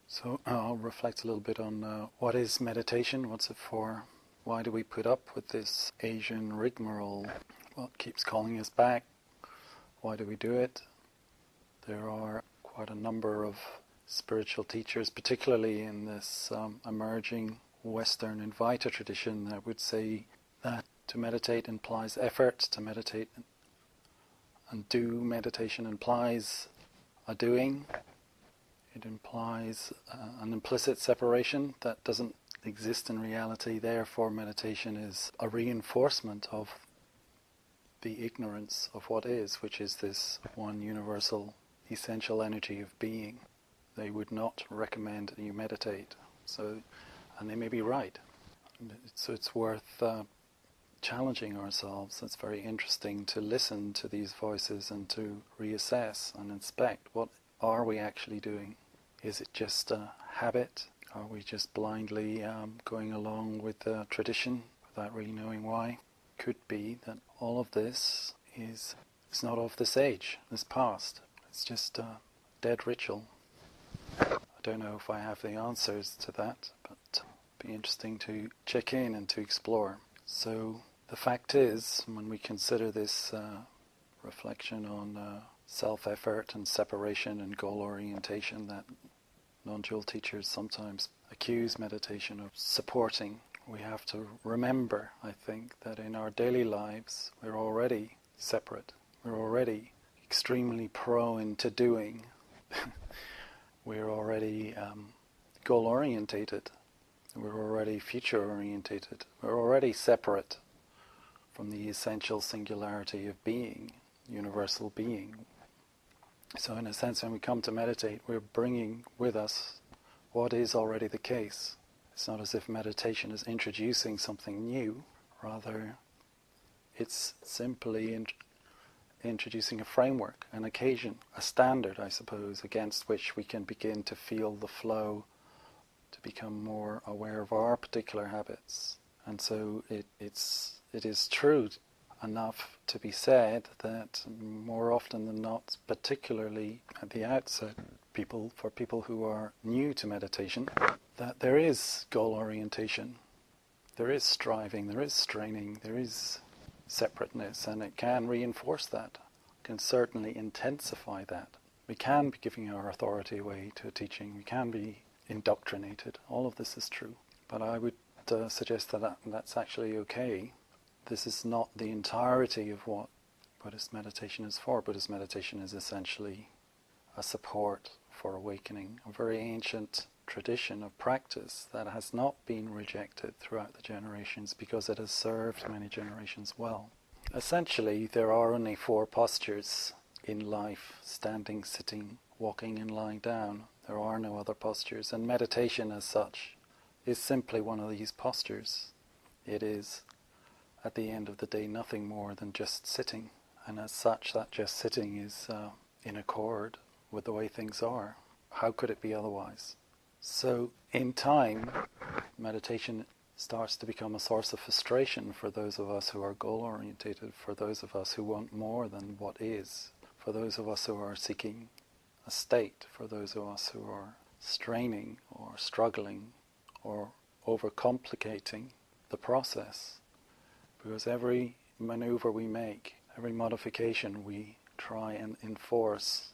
So I'll reflect a little bit on what is meditation, what's it for, why do we put up with this Asian rigmarole, what keeps calling us back, why do we do it? There are quite a number of spiritual teachers, particularly in this emerging Western Advaita tradition, that would say that to meditate implies effort, to meditate and do meditation implies a doing. It implies an implicit separation that doesn't exist in reality. Therefore, meditation is a reinforcement of the ignorance of what is, which is this one universal essential energy of being. They would not recommend that you meditate. And they may be right. So it's worth challenging ourselves. It's very interesting to listen to these voices and to reassess and inspect. What are we actually doing? Is it just a habit? Are we just blindly going along with the tradition without really knowing why? Could be that all of this is not of this age, this past. It's just a dead ritual. I don't know if I have the answers to that, but it'd be interesting to check in and to explore. So the fact is, when we consider this reflection on self-effort and separation and goal orientation that non-dual teachers sometimes accuse meditation of supporting, we have to remember, I think, that in our daily lives we're already separate. We're already extremely prone to doing. We're already goal-orientated. We're already future-orientated. We're already separate from the essential singularity of being, universal being. So in a sense, when we come to meditate, we're bringing with us what is already the case. It's not as if meditation is introducing something new. Rather, it's simply introducing a framework, an occasion, a standard, I suppose, against which we can begin to feel the flow, to become more aware of our particular habits. And so it is true enough to be said that more often than not, particularly at the outset, for people who are new to meditation, that there is goal orientation, there is striving, there is straining, there is separateness, and it can reinforce that, can certainly intensify that. We can be giving our authority away to a teaching, we can be indoctrinated, all of this is true. But I would suggest that that's actually okay. This is not the entirety of what Buddhist meditation is for. Buddhist meditation is essentially a support for awakening, a very ancient tradition of practice that has not been rejected throughout the generations because it has served many generations well. Essentially, there are only 4 postures in life: standing, sitting, walking and lying down. There are no other postures, and meditation as such is simply one of these postures. It is, at the end of the day, nothing more than just sitting, and as such that just sitting is in accord with the way things are. How could it be otherwise? So in time, meditation starts to become a source of frustration for those of us who are goal-orientated, for those of us who want more than what is, for those of us who are seeking a state, for those of us who are straining or struggling or overcomplicating the process. Because every maneuver we make, every modification we try and enforce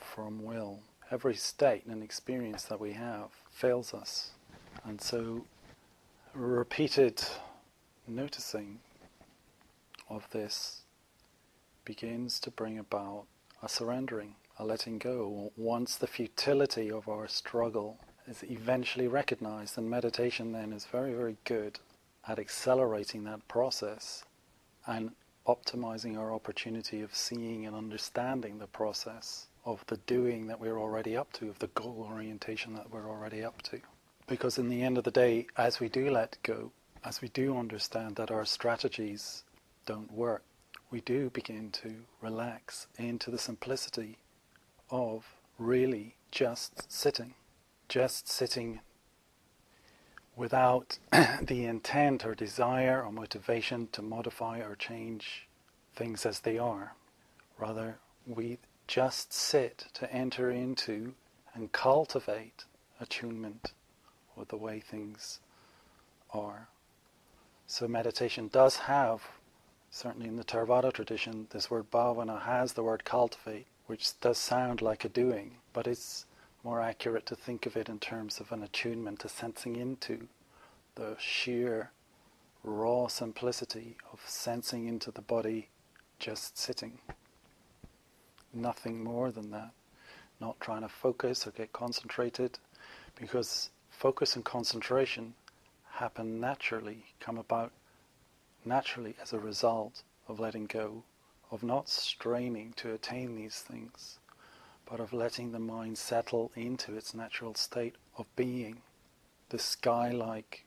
from will, every state and experience that we have fails us. And so repeated noticing of this begins to bring about a surrendering, a letting go. Once the futility of our struggle is eventually recognized, and meditation then is very, very good at accelerating that process and optimizing our opportunity of seeing and understanding the process of the doing that we're already up to, of the goal orientation that we're already up to. Because in the end of the day, as we do let go, as we do understand that our strategies don't work, we do begin to relax into the simplicity of really just sitting without the intent or desire or motivation to modify or change things as they are. Rather, we just sit to enter into and cultivate attunement with the way things are. So meditation does have, certainly in the Theravada tradition, this word bhavana has the word cultivate, which does sound like a doing, but it's more accurate to think of it in terms of an attunement, a sensing into the sheer raw simplicity of sensing into the body just sitting. Nothing more than that. Not trying to focus or get concentrated, because focus and concentration happen naturally, come about naturally as a result of letting go, of not straining to attain these things, but of letting the mind settle into its natural state of being, the sky-like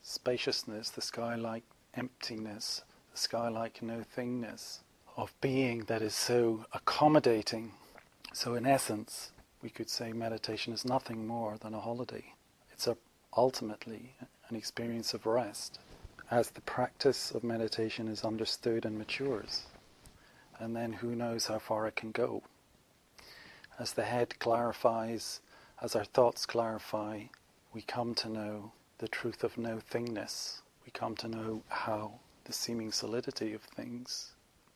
spaciousness, the sky-like emptiness, the sky-like no-thingness of being that is so accommodating. So in essence, we could say meditation is nothing more than a holiday. It's ultimately an experience of rest, as the practice of meditation is understood and matures. And then who knows how far it can go. As the head clarifies, as our thoughts clarify, we come to know the truth of no-thingness. We come to know how the seeming solidity of things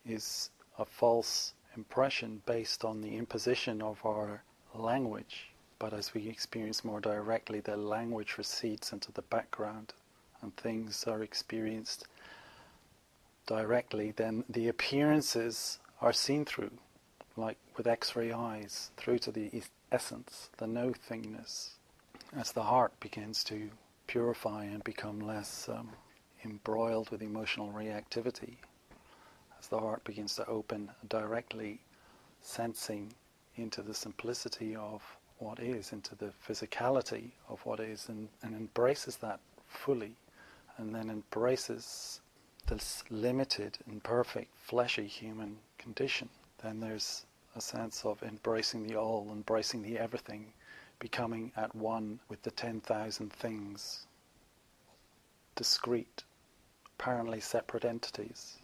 is a false impression based on the imposition of our language. But as we experience more directly, the language recedes into the background and things are experienced directly, then the appearances are seen through, like with X-ray eyes, through to the essence, the no-thingness. As the heart begins to purify and become less embroiled with emotional reactivity, as the heart begins to open directly, sensing into the simplicity of what is, into the physicality of what is, and embraces that fully, and then embraces this limited, imperfect, fleshy human condition, then there's a sense of embracing the all, embracing the everything, becoming at one with the 10,000 things, discrete, apparently separate entities.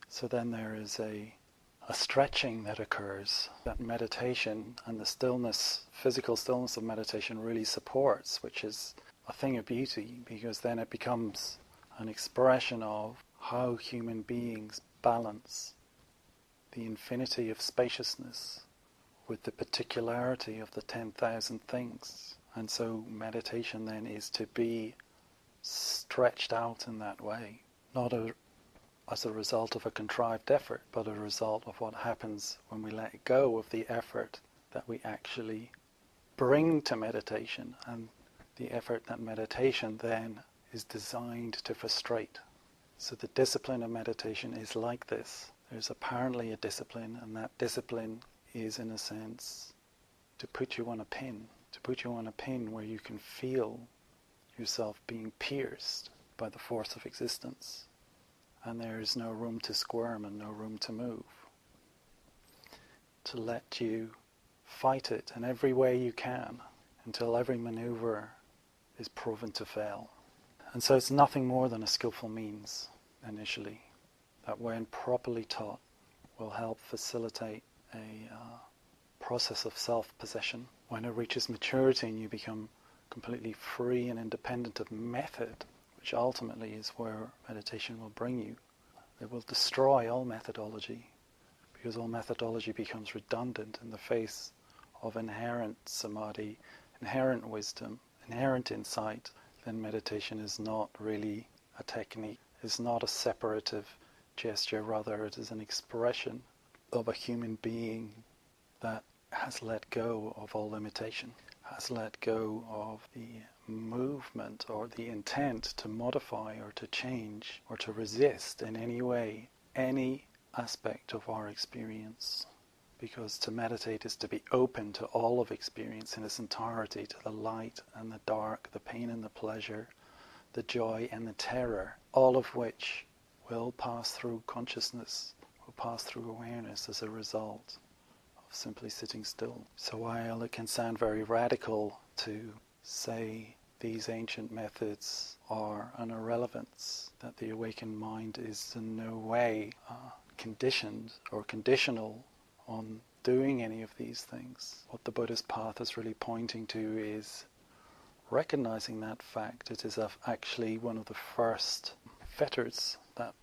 So then there is a stretching that occurs, that meditation and the stillness, physical stillness of meditation really supports, which is a thing of beauty, because then it becomes an expression of how human beings balance the infinity of spaciousness with the particularity of the 10,000 things. And so meditation then is to be stretched out in that way, not as a result of a contrived effort, but a result of what happens when we let go of the effort that we actually bring to meditation, and the effort that meditation then is designed to frustrate. So the discipline of meditation is like this. There's apparently a discipline, and that discipline is, in a sense, to put you on a pin where you can feel yourself being pierced by the force of existence. And there is no room to squirm and no room to move. To let you fight it in every way you can until every maneuver is proven to fail. And so it's nothing more than a skillful means initially, that when properly taught will help facilitate a process of self-possession. When it reaches maturity and you become completely free and independent of method, which ultimately is where meditation will bring you, it will destroy all methodology, because all methodology becomes redundant in the face of inherent samadhi, inherent wisdom, inherent insight. Then meditation is not really a technique, is not a separative gesture, rather it is an expression of a human being that has let go of all limitation, has let go of the movement or the intent to modify or to change or to resist in any way any aspect of our experience. Because to meditate is to be open to all of experience in its entirety, to the light and the dark, the pain and the pleasure, the joy and the terror, all of which will pass through consciousness, will pass through awareness as a result of simply sitting still. So while it can sound very radical to say these ancient methods are an irrelevance, that the awakened mind is in no way conditioned or conditional on doing any of these things, what the Buddhist path is really pointing to is recognizing that fact, it is actually one of the first fetters that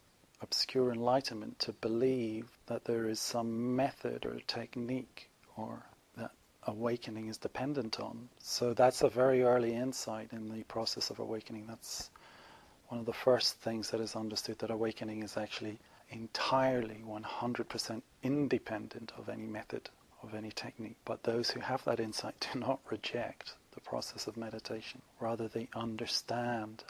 obscure enlightenment to believe that there is some method or technique or that awakening is dependent on. So that's a very early insight in the process of awakening. That's one of the first things that is understood, that awakening is actually entirely 100% independent of any method, of any technique. But those who have that insight do not reject the process of meditation. Rather, they understand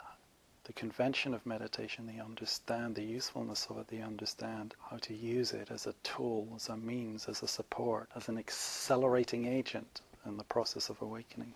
the convention of meditation, they understand the usefulness of it, they understand how to use it as a tool, as a means, as a support, as an accelerating agent in the process of awakening.